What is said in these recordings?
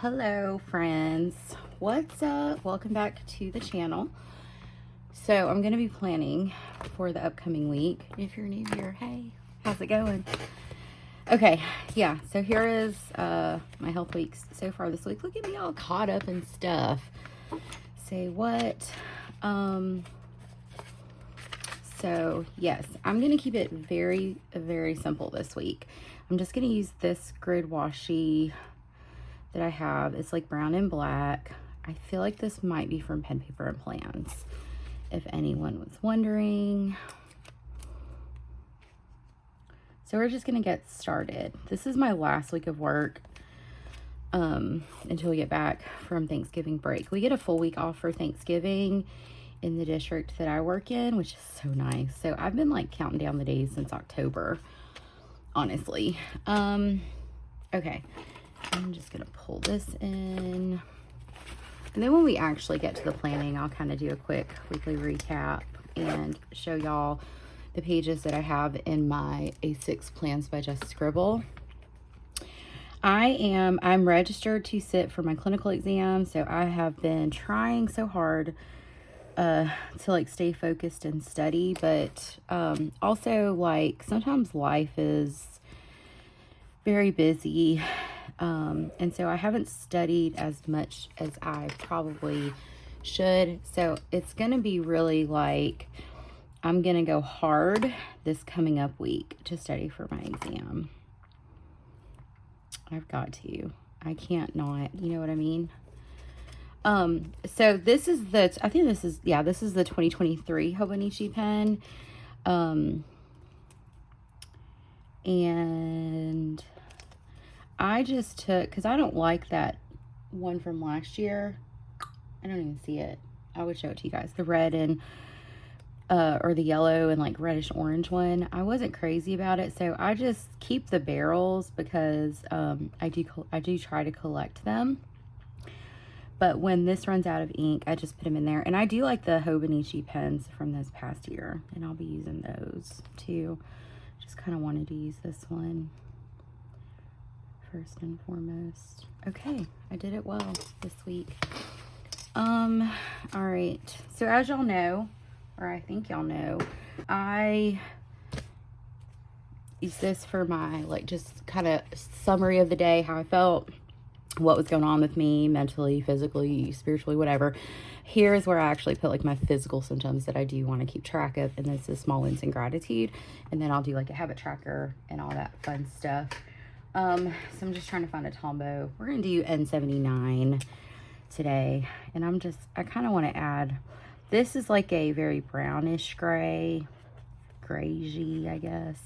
Hello friends, what's up? Welcome back to the channel. So I'm going to be planning for the upcoming week. If you're new here, hey, how's it going? Okay, yeah, so here is my health weeks so far this week. Look at me all caught up in stuff. Say what? So yes, I'm going to keep it very, very simple this week. I'm just going to use this grid washi that I have. It's like brown and black. I feel like this might be from Pen, Paper, and Plans, if anyone was wondering. So we're just gonna get started. This is my last week of work until we get back from Thanksgiving break. We get a full week off for Thanksgiving in the district that I work in, which is so nice. So I've been like counting down the days since October, honestly. Okay. I'm just gonna pull this in, and then when we actually get to the planning, I'll kind of do a quick weekly recap and show y'all the pages that I have in my A6 Plans by Just Scribble. I'm registered to sit for my clinical exam, so I have been trying so hard to like stay focused and study, but also like sometimes life is very busy. And so I haven't studied as much as I probably should. So it's going to be really like, I'm going to go hard this coming up week to study for my exam. I've got to. I can't not, you know what I mean? So this is the 2023 Hobonichi pen. And I just took, because I don't like that one from last year. I don't even see it. I would show it to you guys. The red and, or the yellow and like reddish orange one. I wasn't crazy about it. So I just keep the barrels because I do try to collect them. But when this runs out of ink, I just put them in there. And I do like the Hobonichi pens from this past year. And I'll be using those too. Just kind of wanted to use this one first and foremost. Okay, I did it well this week. All right, so as y'all know, or I think y'all know, I use this for my like just kind of summary of the day, how I felt, what was going on with me mentally, physically, spiritually, whatever. Here's where I actually put like my physical symptoms that I do want to keep track of, and this is small wins and gratitude, and then I'll do like a habit tracker and all that fun stuff. So I'm just trying to find a Tombow. We're going to do N79 today. And I kind of want to add, this is like a very brownish gray, grayish, I guess.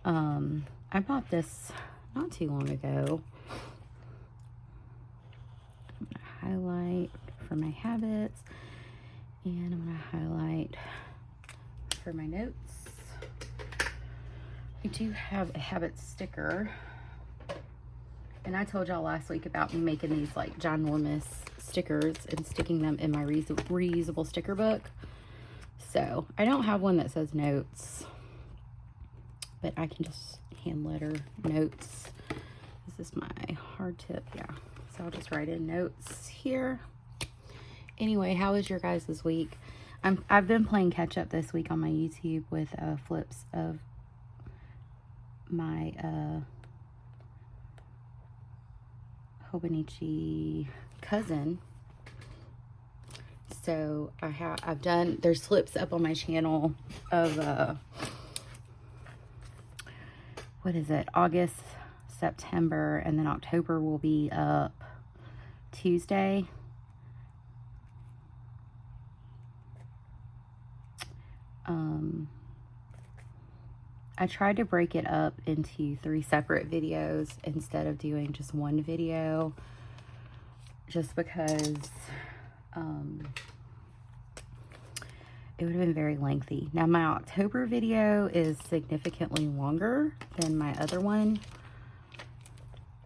I bought this not too long ago. I'm going to highlight for my habits. And I'm going to highlight for my notes. I do have a habit sticker. And I told y'all last week about me making these like ginormous stickers and sticking them in my reusable sticker book. So I don't have one that says notes, but I can just hand letter notes. This is my hard tip, yeah. So I'll just write in notes here. Anyway, how was your guys this week? I've been playing catch up this week on my YouTube with flips of my Hobonichi cousin. So I've done, there's flips up on my channel of what is it, August, September, and then October will be up Tuesday. I tried to break it up into 3 separate videos instead of doing just one video, just because it would have been very lengthy. Now my October video is significantly longer than my other one,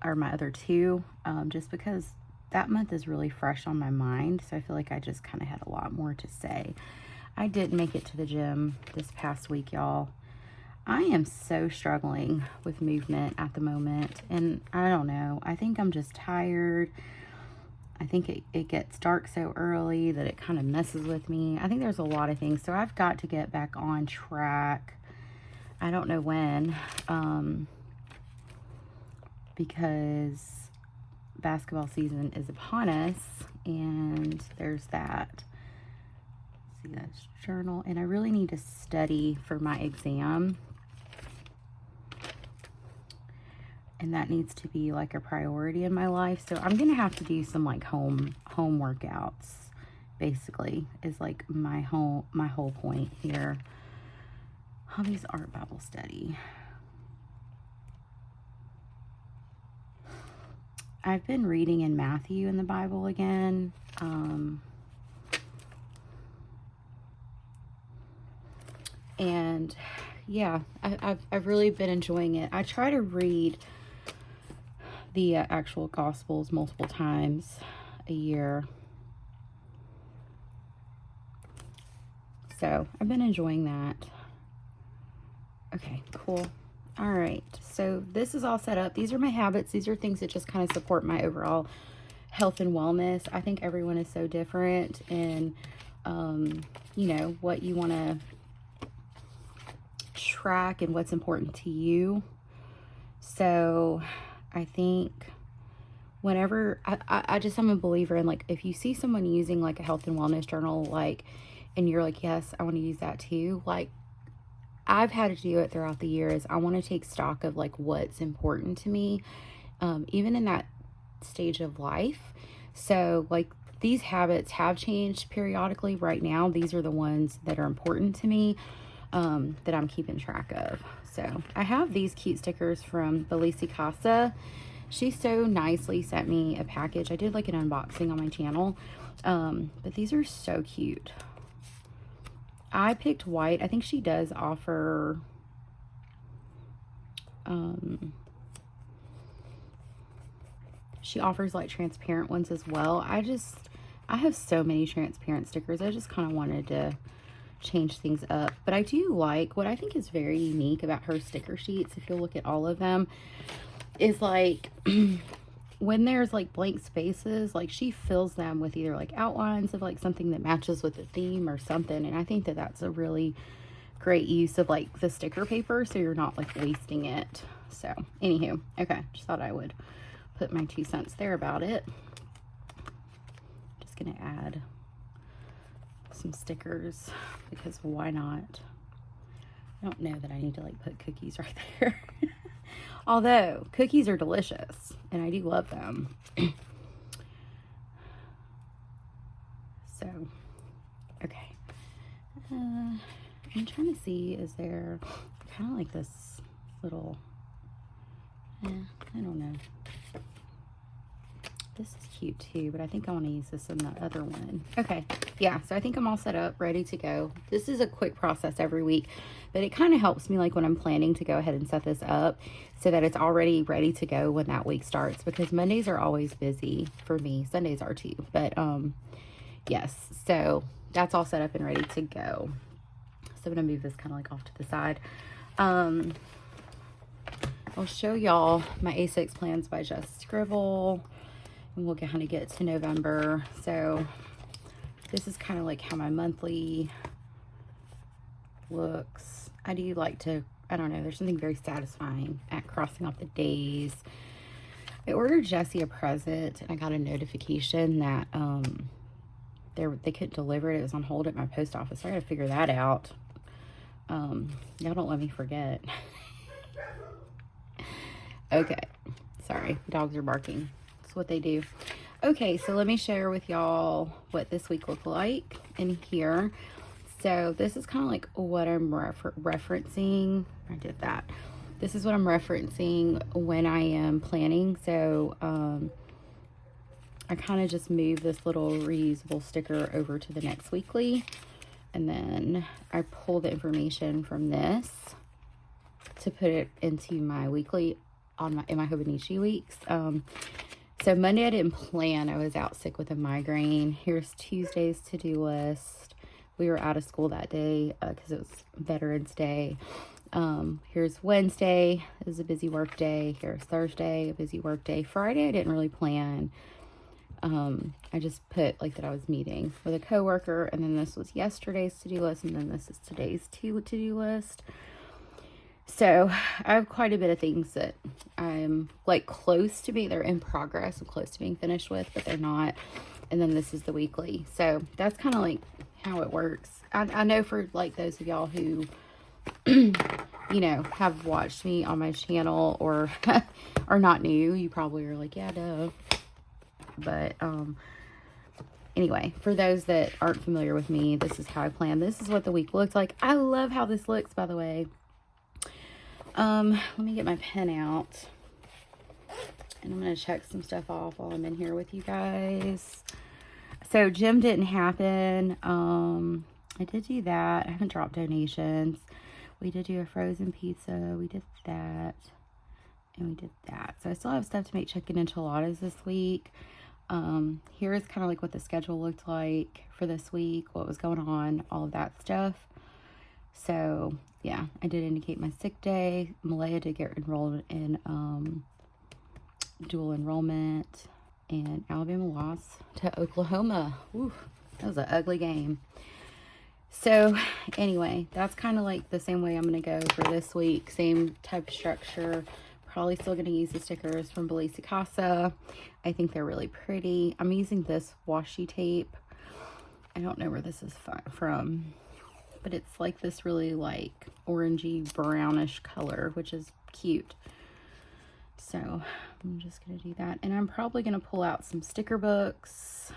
or my other 2, just because that month is really fresh on my mind. So I feel like I just kind of had a lot more to say. I didn't make it to the gym this past week, y'all. I am so struggling with movement at the moment, and I don't know. I think I'm just tired. I think it gets dark so early that it kind of messes with me. I think there's a lot of things. So I've got to get back on track. I don't know when, because basketball season is upon us, and there's that. See, that's journal, and I really need to study for my exam. And that needs to be like a priority in my life. So I'm gonna have to do some like home workouts, basically, is like my whole point here. Hobbies, art, Bible study. I've been reading in Matthew in the Bible again. And yeah, I've really been enjoying it. I try to read the actual Gospels multiple times a year. So I've been enjoying that. Okay, cool. All right, so this is all set up. These are my habits. These are things that just kind of support my overall health and wellness. I think everyone is so different in, you know, what you want to track and what's important to you. So I think whenever I'm a believer in, like, if you see someone using like a health and wellness journal, like, and you're like, yes, I want to use that too. Like, I've had to do it throughout the years. I want to take stock of like what's important to me, even in that stage of life. So like these habits have changed periodically. Right now, these are the ones that are important to me, that I'm keeping track of. So I have these cute stickers from BellissiCasa. She so nicely sent me a package. I did like an unboxing on my channel, but these are so cute. I picked white. I think she does offer she offers like transparent ones as well. I have so many transparent stickers. I just kind of wanted to change things up. But I do like, what I think is very unique about her sticker sheets, if you'll look at all of them, is like when there's like blank spaces, like she fills them with either like outlines of like something that matches with the theme or something. And I think that that's a really great use of like the sticker paper, so you're not like wasting it. So anywho, okay, just thought I would put my 2 cents there about it. Just gonna add some stickers because why not? I don't know that I need to like put cookies right there. Although cookies are delicious and I do love them. So, okay. I'm trying to see, is there kind of like this little, I don't know. This is cute too, but I think I want to use this in the other one. Okay, yeah, so I think I'm all set up, ready to go. This is a quick process every week, but it kind of helps me like when I'm planning to go ahead and set this up so that it's already ready to go when that week starts, because Mondays are always busy for me. Sundays are too, but yes, so that's all set up and ready to go. So I'm gonna move this kind of like off to the side. I'll show y'all my A6 plans by Just Scribble. And we'll kind of get to November. So this is kind of like how my monthly looks. I do like to, I don't know, there's something very satisfying at crossing off the days. I ordered Jesse a present and I got a notification that they couldn't deliver it. It was on hold at my post office. So I gotta figure that out. Y'all don't let me forget. Okay, sorry, dogs are barking. That's what they do. Okay, so let me share with y'all what this week looked like in here. So this is kind of like what I'm referencing. I did that. This is what I'm referencing when I am planning. So I kind of just move this little reusable sticker over to the next weekly, and then I pull the information from this to put it into my weekly in my Hobonichi weeks. So Monday I didn't plan. I was out sick with a migraine. Here's Tuesday's to-do list. We were out of school that day because it was Veterans Day. Here's Wednesday. It was a busy work day. Here's Thursday, a busy work day. Friday I didn't really plan. I just put like that I was meeting with a coworker, and then this was yesterday's to-do list, and then this is today's to-do list. So I have quite a bit of things that I'm like close to being, they're in progress. I'm close to being finished with, but they're not. And then this is the weekly. So that's kind of like how it works. I know for like those of y'all who, you know, have watched me on my channel or are not new, you probably are like, yeah, duh. But anyway, for those that aren't familiar with me, this is how I plan. This is what the week looks like. I love how this looks, by the way. Let me get my pen out, and I'm going to check some stuff off while I'm in here with you guys. So gym didn't happen. I did do that. I haven't dropped donations. We did do a frozen pizza. We did that, and we did that. So I still have stuff to make chicken enchiladas this week. Here is kind of like what the schedule looked like for this week, what was going on, all of that stuff. So yeah, I did indicate my sick day. Malaya did get enrolled in dual enrollment, and Alabama lost to Oklahoma. Woo, that was an ugly game. So anyway, that's kind of like the same way I'm going to go for this week. Same type of structure. Probably still going to use the stickers from BellissiCasa. I think they're really pretty. I'm using this washi tape. I don't know where this is from, but it's like this really like orangey brownish color, which is cute. So I'm just going to do that. And I'm probably going to pull out some sticker books.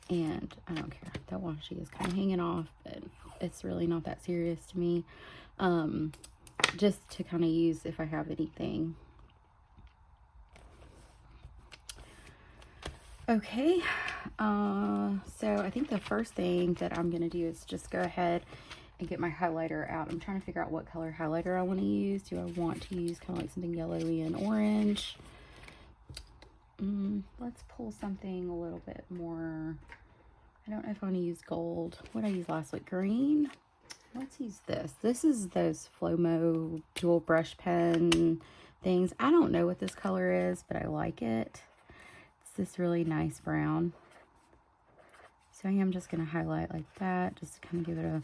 And I don't care. That washi is kind of hanging off, but it's really not that serious to me. Just to kind of use if I have anything. Okay. So I think the first thing that I'm going to do is just go ahead and get my highlighter out. I'm trying to figure out what color highlighter I want to use. Do I want to use kind of like something yellowy and orange? Let's pull something a little bit more. I don't know if I want to use gold. What did I use last week? Green? Let's use this. This is those Flomo dual brush pen things. I don't know what this color is, but I like it. It's this really nice brown. So I am just going to highlight like that, just to kind of give it a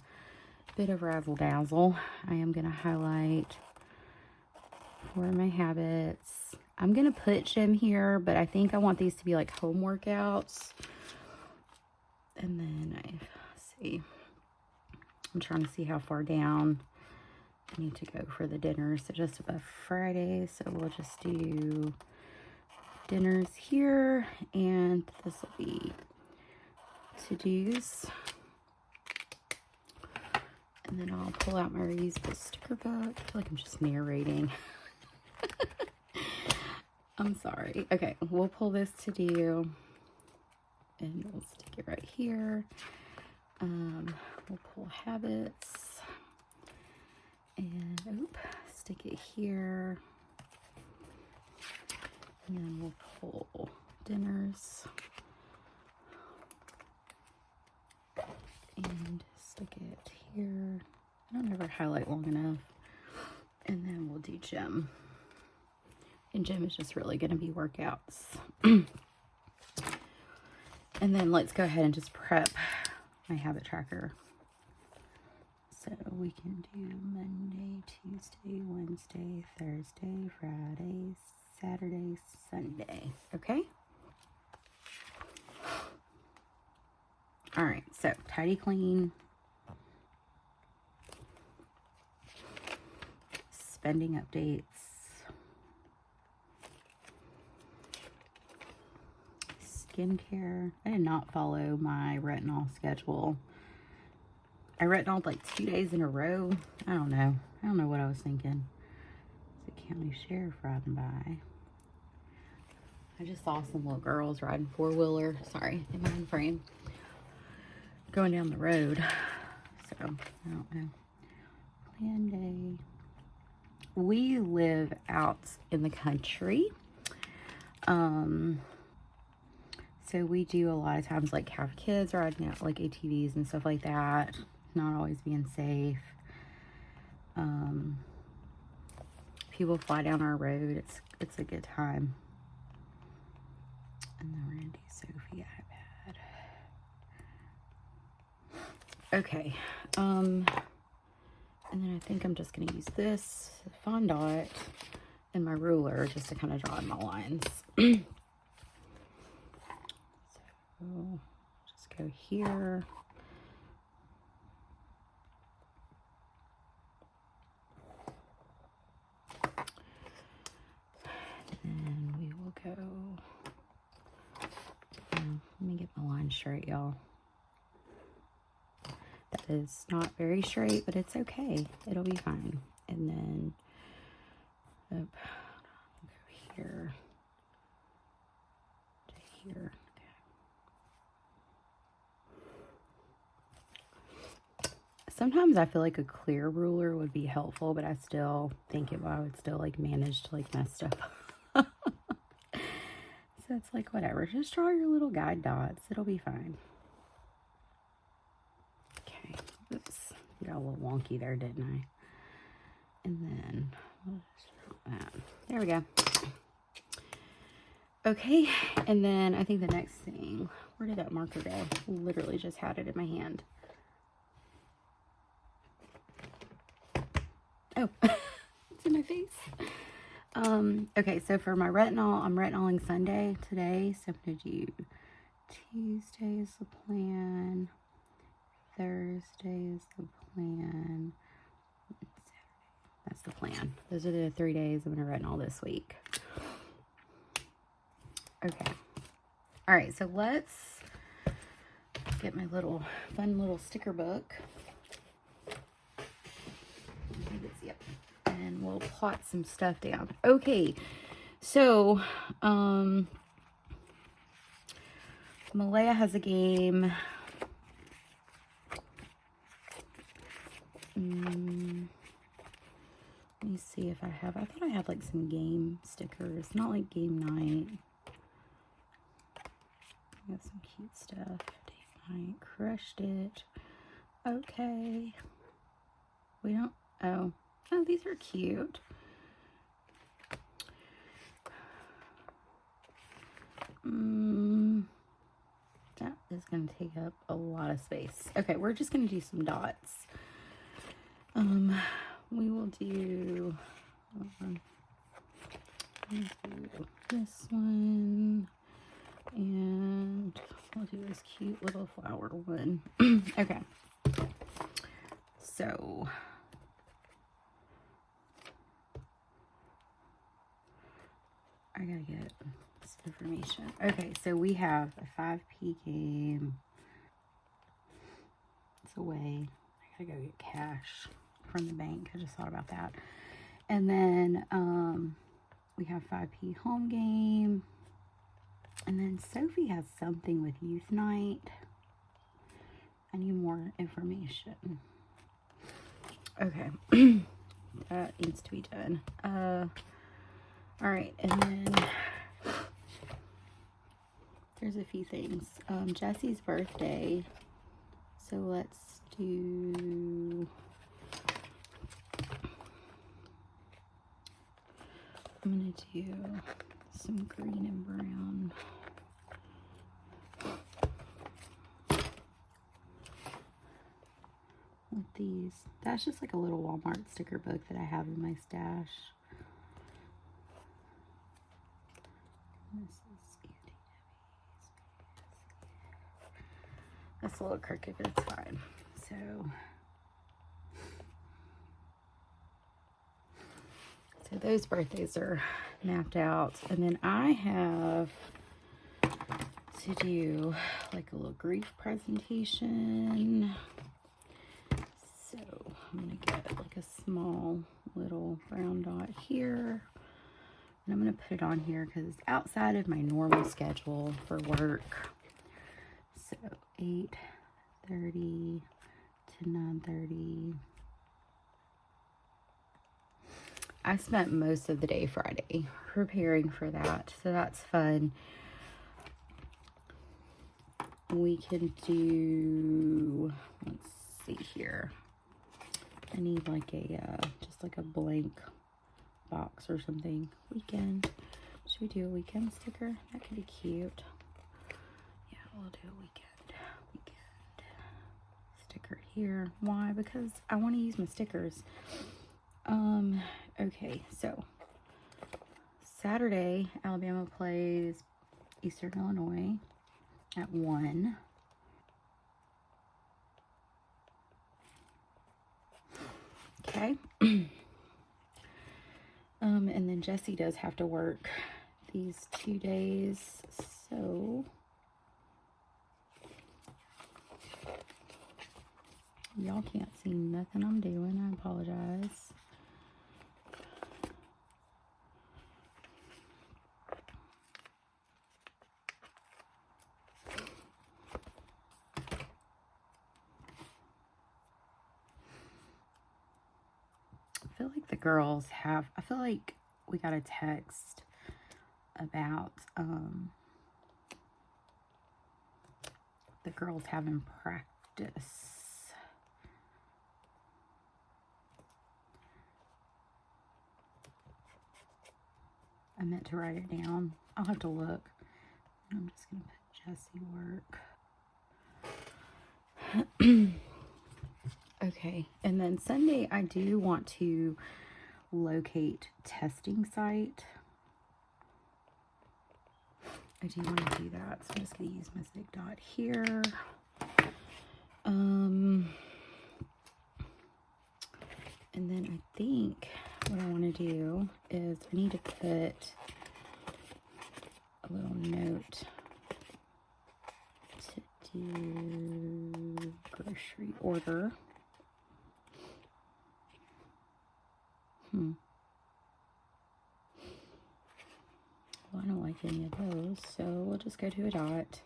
bit of razzle dazzle. I am going to highlight for my habits. I'm going to put gym here, but I think I want these to be like home workouts. And then let's see. I'm trying to see how far down I need to go for the dinner. So just above Friday. So we'll just do dinners here. And this will be to-dos. And then I'll pull out my reusable sticker book. I feel like I'm just narrating. I'm sorry. Okay, we'll pull this to-do. And we'll stick it right here. We'll pull habits. And, stick it here. And then we'll pull dinners. And stick it here. I don't ever highlight long enough. And then we'll do gym. And gym is just really going to be workouts. And then let's go ahead and just prep my habit tracker. So we can do Monday, Tuesday, Wednesday, Thursday, Friday, Saturday, Sunday. Okay? All right, so tidy clean. Spending updates. Skincare. I did not follow my retinol schedule. I retinoled like 2 days in a row. I don't know. I don't know what I was thinking. It's a county sheriff riding by. I just saw some little girls riding four-wheeler. Sorry, in my frame. Going down the road. So, I don't know. Plan day. We live out in the country. So we do a lot of times like have kids riding out like ATVs and stuff like that. Not always being safe. People fly down our road. It's a good time. And the iPad. Okay, and then I think I'm just going to use this fondant and my ruler just to kind of draw in my lines. So just go here. And we will go, let me get my line straight, y'all. That is not very straight, but it's okay. It'll be fine. And then up, go here to here. Okay. Sometimes I feel like a clear ruler would be helpful, but I still think I would still like manage to like mess stuff up. So it's like whatever. Just draw your little guide dots. It'll be fine. Okay. Oops. Got a little wonky there, didn't I? And then we'll just draw that. There we go. Okay, and then I think the next thing, where did that marker go? Literally just had it in my hand. Oh, it's in my face. Okay, so for my retinol, I'm retinoling Sunday today. So I'm going to do Tuesday is the plan. Thursday is the plan. That's the plan. Those are the 3 days I'm going to retinol this week. Okay. All right, so let's get my little fun little sticker book. Yep. And we'll plot some stuff down. Okay. So, Malaya has a game. Let me see if I thought I had like some game stickers, not like game night. Got some cute stuff. Date night, crushed it. Okay. We don't, oh, these are cute. That is going to take up a lot of space. Okay, we're just going to do some dots. We will do, this one, and we'll do this cute little flower one. Okay, so I gotta get this information. Okay, so we have a 5p game. It's away. I gotta go get cash from the bank. I just thought about that. And then we have 5p home game. And then Sophie has something with youth night. I need more information. Okay. That needs to be done. All right, and then there's a few things. Jesse's birthday. So let's do, I'm gonna do some green and brown. With these. That's just like a little Walmart sticker book that I have in my stash. This is that's a little crooked, but it's fine. So those birthdays are mapped out. And then I have to do like a little grief presentation. So I'm going to get like a small little brown dot here. And I'm going to put it on here because it's outside of my normal schedule for work. So 8:30 to 9:30. I spent most of the day Friday preparing for that, so that's fun. We can do, let's see here. I need like a, just like a blank box or something. Weekend. Should we do a weekend sticker? That could be cute. We'll do a weekend. Sticker here. Why? Because I want to use my stickers. Okay, so Saturday, Alabama plays Eastern Illinois at 1. Okay. And then Jesse does have to work these 2 days, so y'all can't see nothing I'm doing. I apologize. I feel like the girls have, I feel like we got a text about the girls having practice. I meant to write it down. I'll have to look. I'm just gonna put Jesse work. Okay, and then Sunday I do want to locate testing site. I do want to do that, so I'm just going to use my zig dot here. And then I think what I want to do is I need to put a little note to do grocery order. Well, I don't like any of those, so we'll just go to a dot.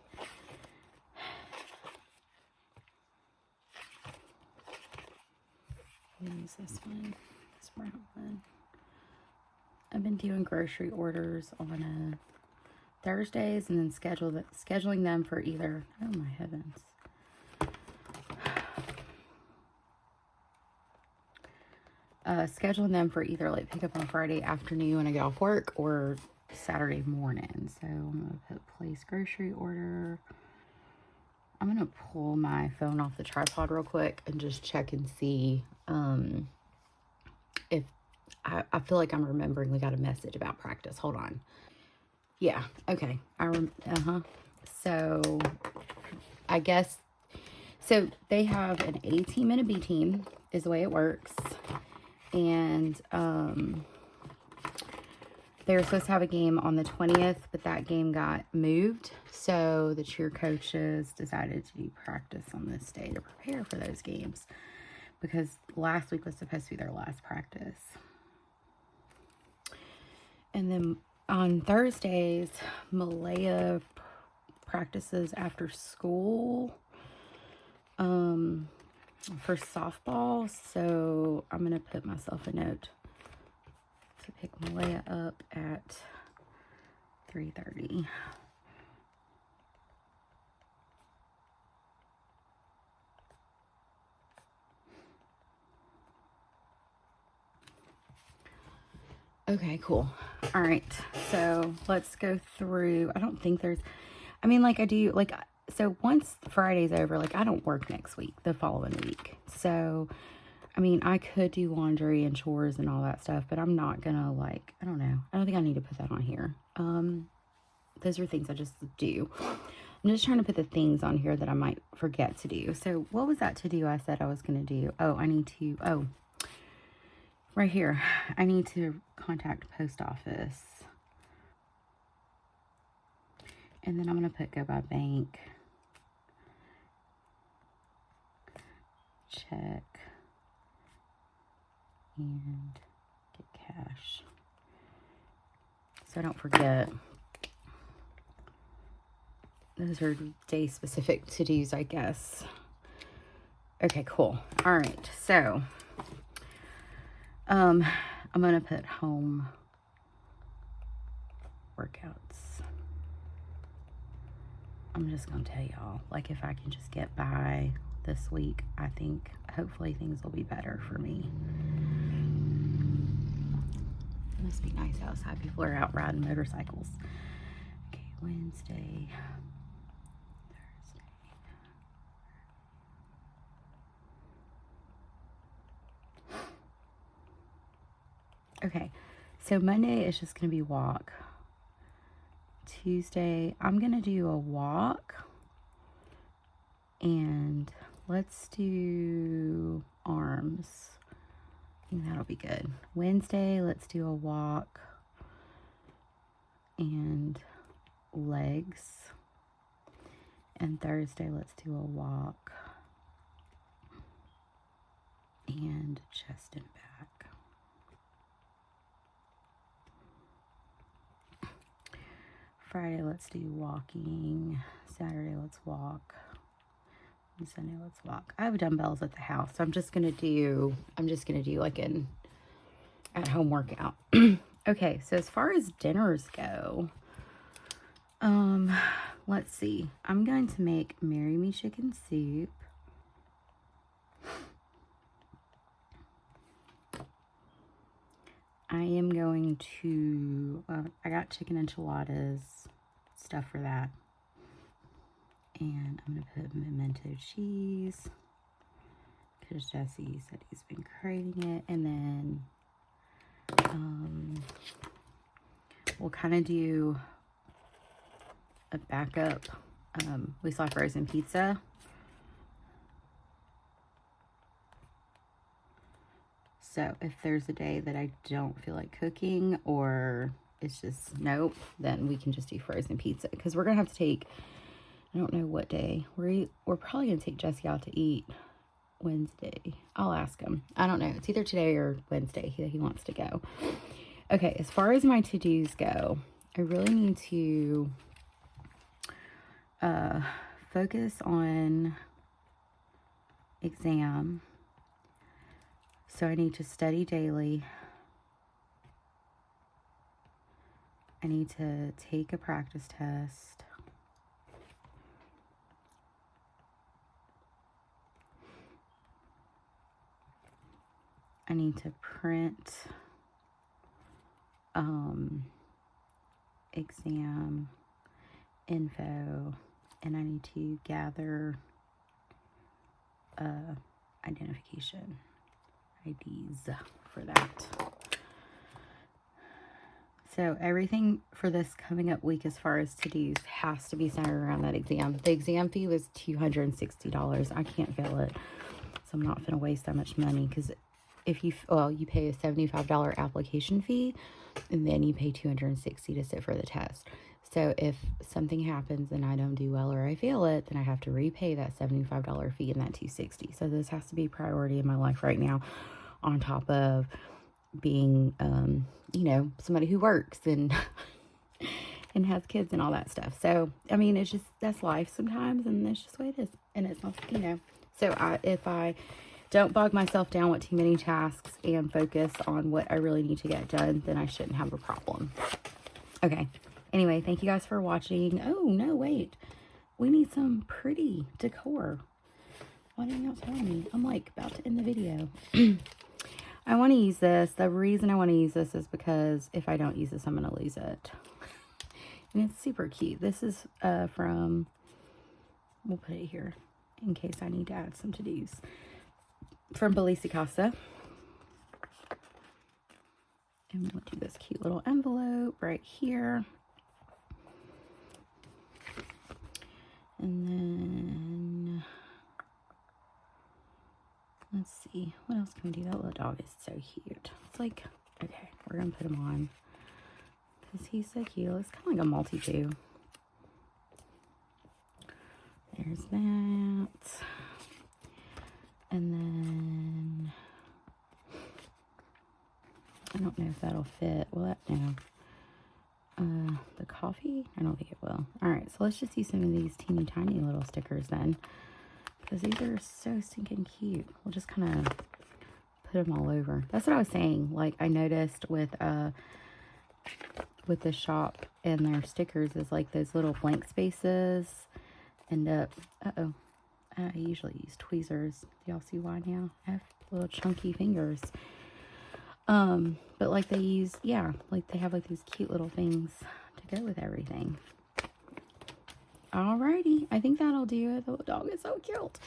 We'll use this one, this brown one. I've been doing grocery orders on Thursdays and then scheduling them for either, oh my heavens. Scheduling them for either like pick up on Friday afternoon when I get off work or Saturday morning. So I'm going to put place grocery order. I'm going to pull my phone off the tripod real quick and just check and see if I feel like I'm remembering we got a message about practice. Hold on. Yeah, okay. So I guess, so they have an A team and a B team is the way it works. And they were supposed to have a game on the 20th, but that game got moved. So the cheer coaches decided to do practice on this day to prepare for those games, because last week was supposed to be their last practice. And then on Thursdays, Malaya practices after school for softball. So I'm going to put myself a note to pick Malaya up at 3:30. Okay, cool. All right, so let's go through. I don't think there's, I mean, like I do, like, so once Friday's over, like I don't work next week, the following week. So, I mean, I could do laundry and chores and all that stuff, but I'm not gonna, like, I don't know. I don't think I need to put that on here. Those are things I just do. I'm just trying to put the things on here that I might forget to do. So what was that to do I said I was gonna do? Oh, I need to, right here, I need to contact post office. And then I'm going to put go by bank. Check. And get cash. So I don't forget. Those are day specific to-dos, I guess. Okay, cool. All right, so I'm going to put home workouts. I'm just going to tell y'all, like, if I can just get by this week, I think hopefully things will be better for me. It must be nice outside. People are out riding motorcycles. Okay, Wednesday, Okay, so Monday is just going to be walk. Tuesday, I'm going to do a walk. And let's do arms. I think that'll be good. Wednesday, let's do a walk and legs. And Thursday, let's do a walk and chest and back. Friday, let's do walking. Saturday, let's walk. And Sunday, let's walk. I have dumbbells at the house, so I'm just gonna do like an at-home workout. Okay, so as far as dinners go, let's see. I'm going to make Marry Me chicken soup. I am going to, I got chicken enchiladas, stuff for that. And I'm going to put pimento cheese because Jesse said he's been craving it. And then we'll kind of do a backup. We saw frozen pizza. So if there's a day that I don't feel like cooking or it's just nope, then we can just do frozen pizza. Because we're going to have to take, I don't know what day. We're probably going to take Jesse out to eat Wednesday. I'll ask him. I don't know. It's either today or Wednesday that he wants to go. Okay, as far as my to-dos go, I really need to focus on exam. So I need to study daily. I need to take a practice test. I need to print exam info, and I need to gather identification IDs for that. So everything for this coming up week as far as to-dos has to be centered around that exam. The exam fee was $260. I can't fail it. So I'm not going to waste that much money because if you pay a $75 application fee and then you pay $260 to sit for the test. So if something happens and I don't do well or I fail it, then I have to repay that $75 fee and that $260. So this has to be priority in my life right now, on top of being, somebody who works and and has kids and all that stuff. So, I mean, it's just, that's life sometimes, and that's just the way it is. And it's not, so if I don't bog myself down with too many tasks and focus on what I really need to get done, then I shouldn't have a problem. Okay. Anyway, thank you guys for watching. Oh, no, wait. We need some pretty decor. Why didn't you tell me? I'm like about to end the video. I want to use this. The reason I want to use this is because if I don't use this, I'm going to lose it. And it's super cute. This is from, we'll put it here in case I need to add some to-dos. From BellissiCasa. And we'll do this cute little envelope right here. And then, let's see, what else can we do? That little dog is so cute. It's like, okay, we're going to put him on because he's so cute. It's kind of like a multi-poo. There's that. And then, I don't know if that'll fit. Will that? No. The coffee? I don't think it will. Alright, so let's just use some of these teeny tiny little stickers then. Because these are so stinking cute. We'll just kind of put them all over. That's what I was saying. Like, I noticed with the shop and their stickers is like those little blank spaces end up... Uh-oh. I usually use tweezers. Do y'all see why now? I have little chunky fingers. But like they use, like they have like these cute little things to go with everything. Alrighty, I think that'll do it. The little dog is so cute.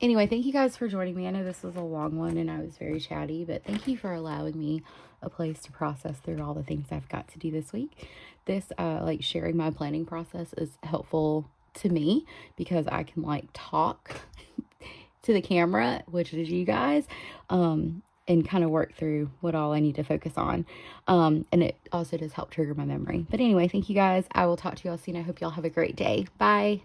Anyway, thank you guys for joining me. I know this was a long one and I was very chatty, but thank you for allowing me a place to process through all the things I've got to do this week. This, like, sharing my planning process is helpful to me because I can, like, talk to the camera, which is you guys, and kind of work through what all I need to focus on. And it also does help trigger my memory. But anyway, thank you guys. I will talk to y'all soon. I hope y'all have a great day. Bye.